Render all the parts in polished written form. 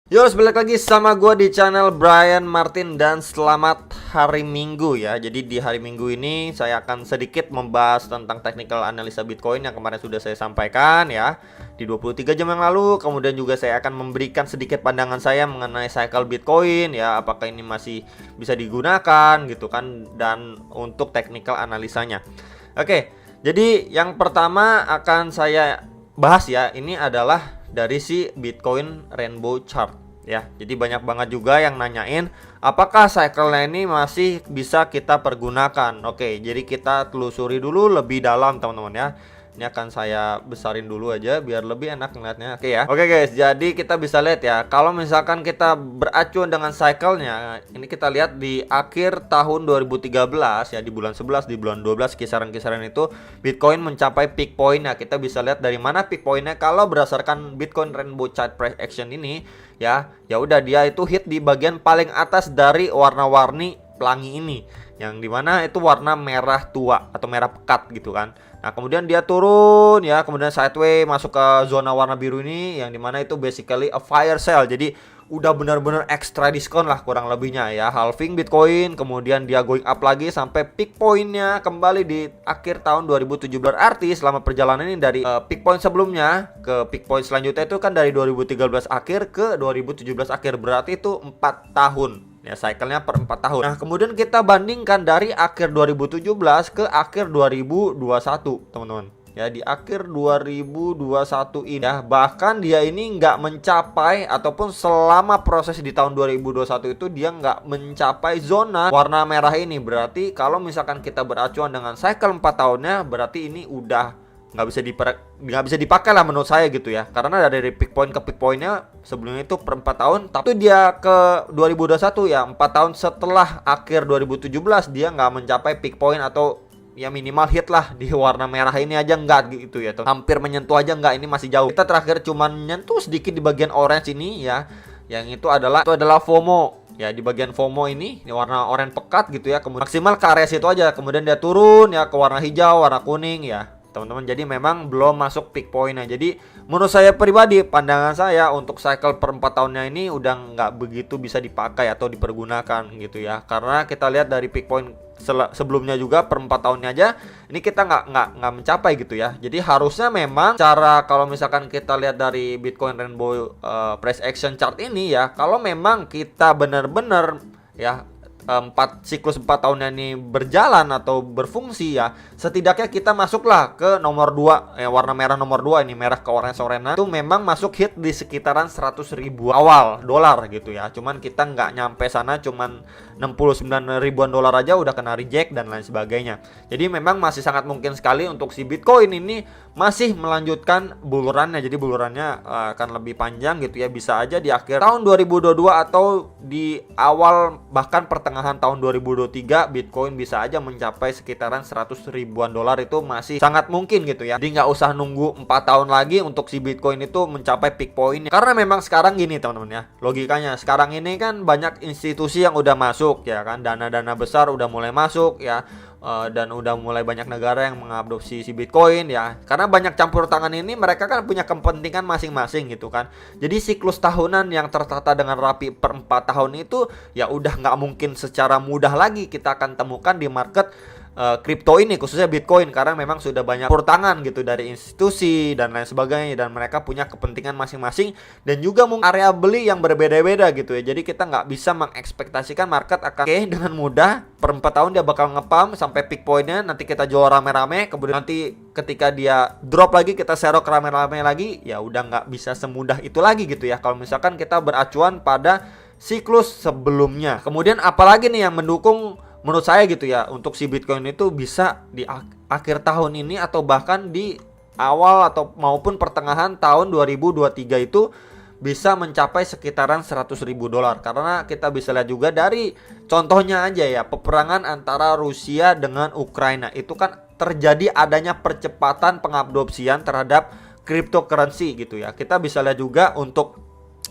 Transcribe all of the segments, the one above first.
Yo, balik lagi sama gue di channel Brian Martin dan selamat hari Minggu ya. Jadi di hari Minggu ini saya akan sedikit membahas tentang technical analisa Bitcoin yang kemarin sudah saya sampaikan ya di 23 jam yang lalu. Kemudian juga saya akan memberikan sedikit pandangan saya mengenai cycle Bitcoin ya, apakah ini masih bisa digunakan gitu kan, dan untuk technical analisanya. Oke, jadi yang pertama akan saya bahas ya, ini adalah dari si Bitcoin Rainbow Chart ya. Jadi banyak banget juga yang nanyain apakah cycle-nya ini masih bisa kita pergunakan. Oke, jadi kita telusuri dulu lebih dalam teman-teman ya. Ini akan saya besarin dulu aja biar lebih enak ngeliatnya. Oke ya. Oke guys, jadi kita bisa lihat ya, kalau misalkan kita beracuan dengan cycle-nya, ini kita lihat di akhir tahun 2013 ya, di bulan 11, di bulan 12, kisaran-kisaran itu Bitcoin mencapai peak point-nya. Kita bisa lihat dari mana peak point-nya. Kalau berdasarkan Bitcoin Rainbow Chart Price Action ini ya udah dia itu hit di bagian paling atas dari warna-warni pelangi ini, yang dimana itu warna merah tua atau merah pekat gitu kan. Nah kemudian dia turun ya, kemudian sideways masuk ke zona warna biru ini, yang dimana itu basically a fire sale. Jadi udah benar-benar extra diskon lah kurang lebihnya ya, halving Bitcoin. Kemudian dia going up lagi sampai peak pointnya kembali di akhir tahun 2017. Berarti selama perjalanan ini dari peak point sebelumnya ke peak point selanjutnya itu kan dari 2013 akhir ke 2017 akhir, berarti itu 4 tahun ya, cycle-nya per 4 tahun. Nah kemudian kita bandingkan dari akhir 2017 ke akhir 2021 teman-teman ya. Di akhir 2021 ini ya, bahkan dia ini nggak mencapai, ataupun selama proses di tahun 2021 itu dia nggak mencapai zona warna merah ini. Berarti kalau misalkan kita beracuan dengan cycle 4 tahunnya, berarti ini udah nggak bisa dipakai lah menurut saya gitu ya, karena dari peak point ke peak pointnya sebelumnya itu per 4 tahun, tapi dia ke 2021 ya 4 tahun setelah akhir 2017 dia nggak mencapai peak point, atau ya minimal hit lah di warna merah ini aja enggak gitu ya, hampir menyentuh aja enggak, ini masih jauh. Kita terakhir cuman nyentuh sedikit di bagian orange ini ya, yang itu adalah FOMO ya. Di bagian FOMO ini warna oranye pekat gitu ya, kemudian maksimal ke area situ aja, kemudian dia turun ya ke warna hijau, warna kuning ya teman-teman. Jadi memang belum masuk peak point-nya. Jadi menurut saya pribadi, pandangan saya untuk cycle per 4 tahunnya ini udah nggak begitu bisa dipakai atau dipergunakan gitu ya, karena kita lihat dari peak point sebelumnya juga per 4 tahunnya aja ini kita nggak mencapai gitu ya. Jadi harusnya memang cara, kalau misalkan kita lihat dari Bitcoin Rainbow Price Action Chart ini ya, kalau memang kita benar-benar ya siklus 4 tahunnya ini berjalan atau berfungsi ya, setidaknya kita masuklah ke nomor 2 ya, warna merah nomor 2 ini, merah ke orange-oranye itu memang masuk hit di sekitaran 100 ribu awal dolar gitu ya. Cuman kita nggak nyampe sana, cuman 69 ribuan dolar aja udah kena reject dan lain sebagainya. Jadi memang masih sangat mungkin sekali untuk si Bitcoin ini masih melanjutkan bulurannya. Jadi bulurannya akan lebih panjang gitu ya, bisa aja di akhir tahun 2022 atau di awal bahkan pertengahan tahun 2023 Bitcoin bisa aja mencapai sekitaran 100 ribuan dolar. Itu masih sangat mungkin gitu ya. Jadi nggak usah nunggu 4 tahun lagi untuk si Bitcoin itu mencapai peak point. Karena memang sekarang gini teman-teman ya, logikanya sekarang ini kan banyak institusi yang udah masuk ya kan, dana-dana besar udah mulai masuk ya, dan udah mulai banyak negara yang mengadopsi si Bitcoin ya. Karena banyak campur tangan ini, mereka kan punya kepentingan masing-masing gitu kan. Jadi siklus tahunan yang tertata dengan rapi per 4 tahun itu ya udah nggak mungkin secara mudah lagi kita akan temukan di market kripto ini, khususnya Bitcoin, karena memang sudah banyak campur tangan gitu dari institusi dan lain sebagainya, dan mereka punya kepentingan masing-masing dan juga mungkin area beli yang berbeda-beda gitu ya. Jadi kita nggak bisa mengekspektasikan market akan dengan mudah per 4 tahun dia bakal ngepump sampai peak pointnya, nanti kita jual rame-rame, kemudian nanti ketika dia drop lagi kita serok rame-rame lagi, ya udah nggak bisa semudah itu lagi gitu ya kalau misalkan kita beracuan pada siklus sebelumnya. Kemudian apalagi nih yang mendukung menurut saya gitu ya untuk si Bitcoin itu bisa di akhir tahun ini, atau bahkan di awal atau maupun pertengahan tahun 2023 itu bisa mencapai sekitaran 100 ribu dolar. Karena kita bisa lihat juga dari contohnya aja ya, peperangan antara Rusia dengan Ukraina itu kan terjadi adanya percepatan pengadopsian terhadap cryptocurrency gitu ya. Kita bisa lihat juga untuk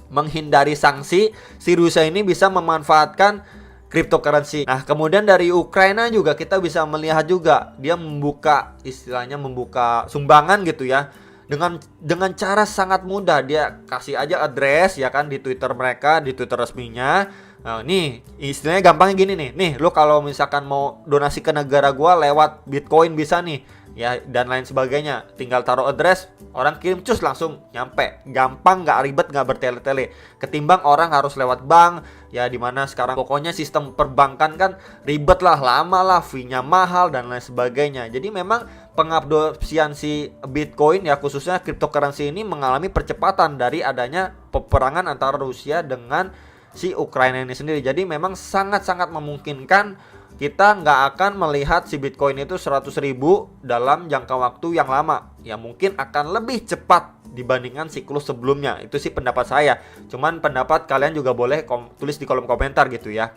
menghindari sanksi, si Rusia ini bisa memanfaatkan cryptocurrency. Nah kemudian dari Ukraina juga kita bisa melihat juga dia membuka, istilahnya membuka sumbangan gitu ya dengan cara sangat mudah. Dia kasih aja address ya kan di Twitter mereka, di Twitter resminya. Nah, nih istilahnya gampangnya gini nih. Nih lu kalau misalkan mau donasi ke negara gua lewat Bitcoin bisa nih. Ya dan lain sebagainya. Tinggal taruh address, orang kirim cus langsung nyampe. Gampang, nggak ribet, nggak bertele-tele. Ketimbang orang harus lewat bank, ya dimana sekarang pokoknya sistem perbankan kan ribet lah, lama lah, fee-nya mahal dan lain sebagainya. Jadi memang pengadopsian si Bitcoin ya khususnya cryptocurrency ini mengalami percepatan dari adanya peperangan antara Rusia dengan si Ukraina ini sendiri. Jadi memang sangat-sangat memungkinkan kita nggak akan melihat si Bitcoin itu 100.000 dalam jangka waktu yang lama. Ya mungkin akan lebih cepat dibandingkan siklus sebelumnya. Itu sih pendapat saya. Cuman pendapat kalian juga boleh tulis di kolom komentar gitu ya.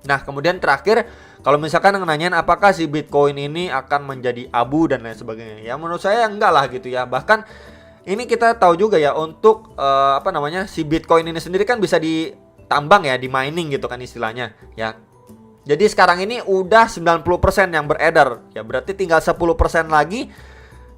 Nah kemudian terakhir, kalau misalkan nanyain apakah si Bitcoin ini akan menjadi abu dan lain sebagainya, ya menurut saya enggak lah gitu ya. Bahkan ini kita tahu juga ya untuk si Bitcoin ini sendiri kan bisa ditambang ya, di mining gitu kan istilahnya ya. Jadi sekarang ini udah 90% yang beredar. Ya berarti tinggal 10% lagi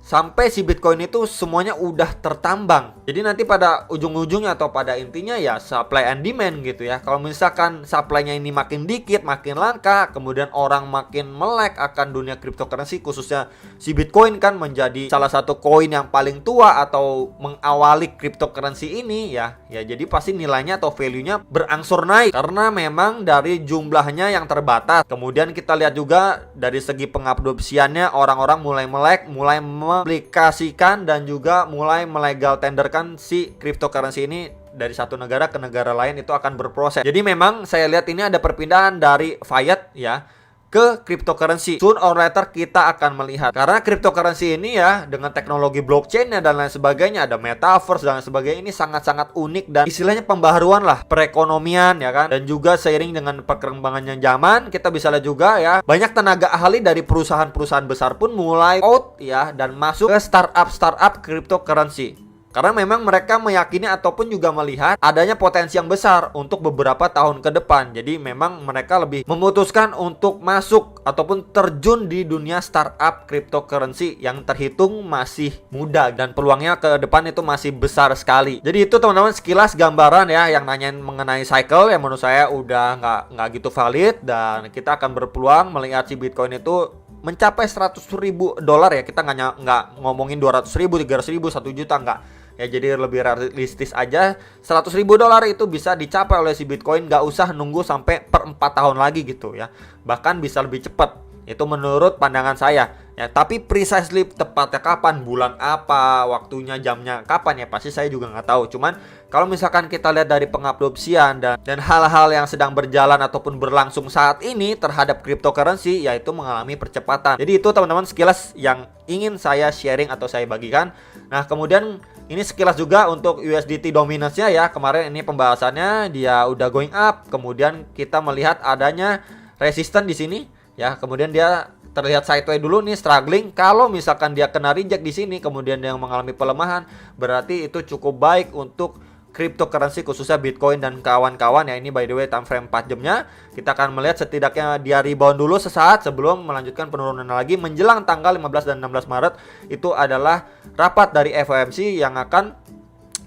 sampai si Bitcoin itu semuanya udah tertambang. Jadi nanti pada ujung-ujungnya atau pada intinya ya supply and demand gitu ya. Kalau misalkan supply-nya ini makin dikit, makin langka, kemudian orang makin melek akan dunia cryptocurrency, khususnya si Bitcoin kan menjadi salah satu koin yang paling tua atau mengawali cryptocurrency ini ya. Ya jadi pasti nilainya atau value-nya berangsur naik karena memang dari jumlahnya yang terbatas. Kemudian kita lihat juga dari segi pengadopsiannya, orang-orang mulai melek, mulai aplikasikan dan juga mulai melegal tenderkan si cryptocurrency ini dari satu negara ke negara lain itu akan berproses. Jadi memang saya lihat ini ada perpindahan dari fiat ya ke cryptocurrency. Soon or later kita akan melihat. Karena cryptocurrency ini ya dengan teknologi blockchain dan lain sebagainya, ada metaverse dan lain sebagainya, ini sangat-sangat unik dan istilahnya pembaharuan lah perekonomian ya kan. Dan juga seiring dengan perkembangannya zaman, kita bisa lihat juga ya banyak tenaga ahli dari perusahaan-perusahaan besar pun mulai out ya dan masuk ke startup cryptocurrency. Karena memang mereka meyakini ataupun juga melihat adanya potensi yang besar untuk beberapa tahun ke depan. Jadi memang mereka lebih memutuskan untuk masuk ataupun terjun di dunia startup cryptocurrency yang terhitung masih muda dan peluangnya ke depan itu masih besar sekali. Jadi itu teman-teman sekilas gambaran ya yang nanyain mengenai cycle yang menurut saya udah nggak gitu valid, dan kita akan berpeluang melihat si Bitcoin itu mencapai $100.000 ya. Kita nggak ngomongin 200.000, 300.000, 1 juta nggak. Ya jadi lebih realistis aja, $100.000 itu bisa dicapai oleh si Bitcoin, nggak usah nunggu sampai per 4 tahun lagi gitu ya. Bahkan bisa lebih cepat. Itu menurut pandangan saya. Ya, tapi precisely tepatnya kapan, bulan apa, waktunya, jamnya kapan ya pasti saya juga nggak tahu. Cuman kalau misalkan kita lihat dari pengadopsian dan hal-hal yang sedang berjalan ataupun berlangsung saat ini terhadap cryptocurrency, yaitu mengalami percepatan. Jadi itu teman-teman sekilas yang ingin saya sharing atau saya bagikan. Nah kemudian ini sekilas juga untuk USDT dominance-nya ya. Kemarin ini pembahasannya dia udah going up, kemudian kita melihat adanya resisten di sini ya. Kemudian dia terlihat sideways dulu nih, struggling. Kalau misalkan dia kena reject di sini kemudian dia mengalami pelemahan, berarti itu cukup baik untuk cryptocurrency khususnya Bitcoin dan kawan-kawan ya. Ini by the way time frame 4 jamnya. Kita akan melihat setidaknya dia rebound dulu sesaat sebelum melanjutkan penurunan lagi menjelang tanggal 15 dan 16 Maret. Itu adalah rapat dari FOMC yang akan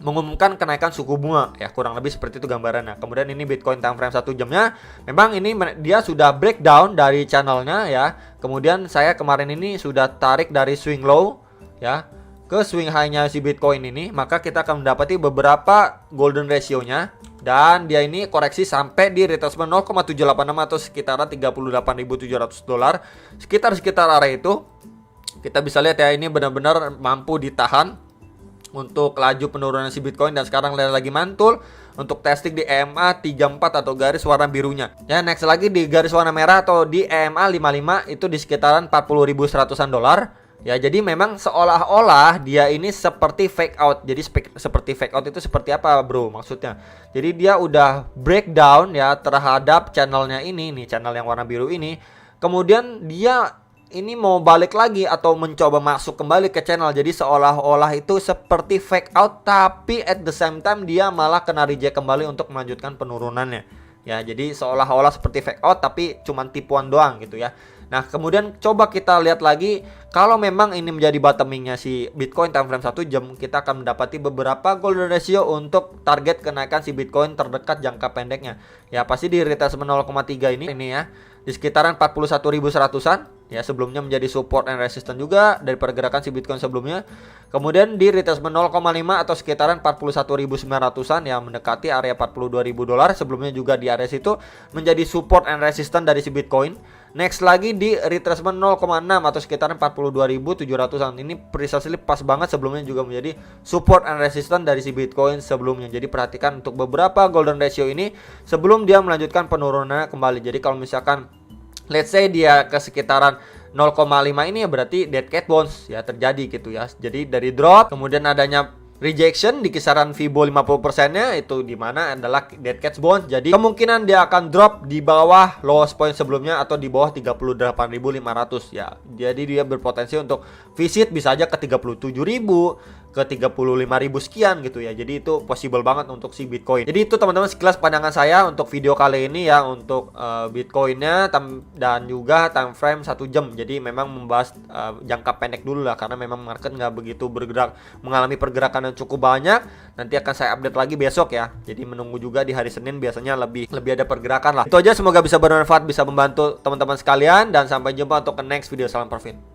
mengumumkan kenaikan suku bunga ya, kurang lebih seperti itu gambarannya. Kemudian ini Bitcoin time frame 1 jamnya, memang ini dia sudah breakdown dari channelnya ya. Kemudian saya kemarin ini sudah tarik dari swing low ya ke swing high-nya si Bitcoin ini, maka kita akan mendapati beberapa golden ratio-nya, dan dia ini koreksi sampai di retracement 0,786 atau sekitaran $38.700, sekitar area itu. Kita bisa lihat ya, ini benar-benar mampu ditahan untuk laju penurunan si Bitcoin, dan sekarang lagi mantul untuk testing di EMA 34 atau garis warna birunya. Ya, next lagi di garis warna merah atau di EMA 55 itu di sekitaran 40.100-an dolar. Ya, jadi memang seolah-olah dia ini seperti fake out. Jadi seperti fake out itu seperti apa, bro? Maksudnya. Jadi dia udah breakdown ya terhadap channelnya ini nih, channel yang warna biru ini. Kemudian dia ini mau balik lagi atau mencoba masuk kembali ke channel. Jadi seolah-olah itu seperti fake out, tapi at the same time dia malah kena reject kembali untuk melanjutkan penurunannya. Ya, jadi seolah-olah seperti fake out tapi cuman tipuan doang gitu ya. Nah, kemudian coba kita lihat lagi, kalau memang ini menjadi bottomingnya si Bitcoin time frame 1 jam, kita akan mendapati beberapa golden ratio untuk target kenaikan si Bitcoin terdekat jangka pendeknya. Ya, pasti di retracement 0,3 ini ya, di sekitaran 41.100-an. Ya, sebelumnya menjadi support and resistance juga dari pergerakan si Bitcoin sebelumnya. Kemudian di retracement 0,5 atau sekitaran 41.900-an yang mendekati area 42.000 dolar. Sebelumnya juga di area situ menjadi support and resistance dari si Bitcoin. Next lagi di retracement 0,6 atau sekitaran 42.700-an. Ini precisely pas banget, sebelumnya juga menjadi support and resistance dari si Bitcoin sebelumnya. Jadi perhatikan untuk beberapa golden ratio ini sebelum dia melanjutkan penurunannya kembali. Jadi kalau misalkan let's say dia ke sekitaran 0,5 ini, ya berarti dead cat bounce ya terjadi gitu ya. Jadi dari drop kemudian adanya rejection di kisaran Fibo 50%-nya itu dimana adalah dead cat bounce. Jadi kemungkinan dia akan drop di bawah lowest point sebelumnya atau di bawah 38.500 ya. Jadi dia berpotensi untuk visit bisa aja ke 37.000, ke 35.000 sekian gitu ya. Jadi itu possible banget untuk si Bitcoin. Jadi itu teman-teman sekilas pandangan saya untuk video kali ini ya, untuk Bitcoinnya dan juga time frame 1 jam. Jadi memang membahas jangka pendek dulu lah, karena memang market nggak begitu bergerak, mengalami pergerakan yang cukup banyak. Nanti akan saya update lagi besok ya. Jadi menunggu juga di hari Senin biasanya lebih ada pergerakan lah. Itu aja, semoga bisa bermanfaat, bisa membantu teman-teman sekalian, dan sampai jumpa untuk ke next video. Salam profit.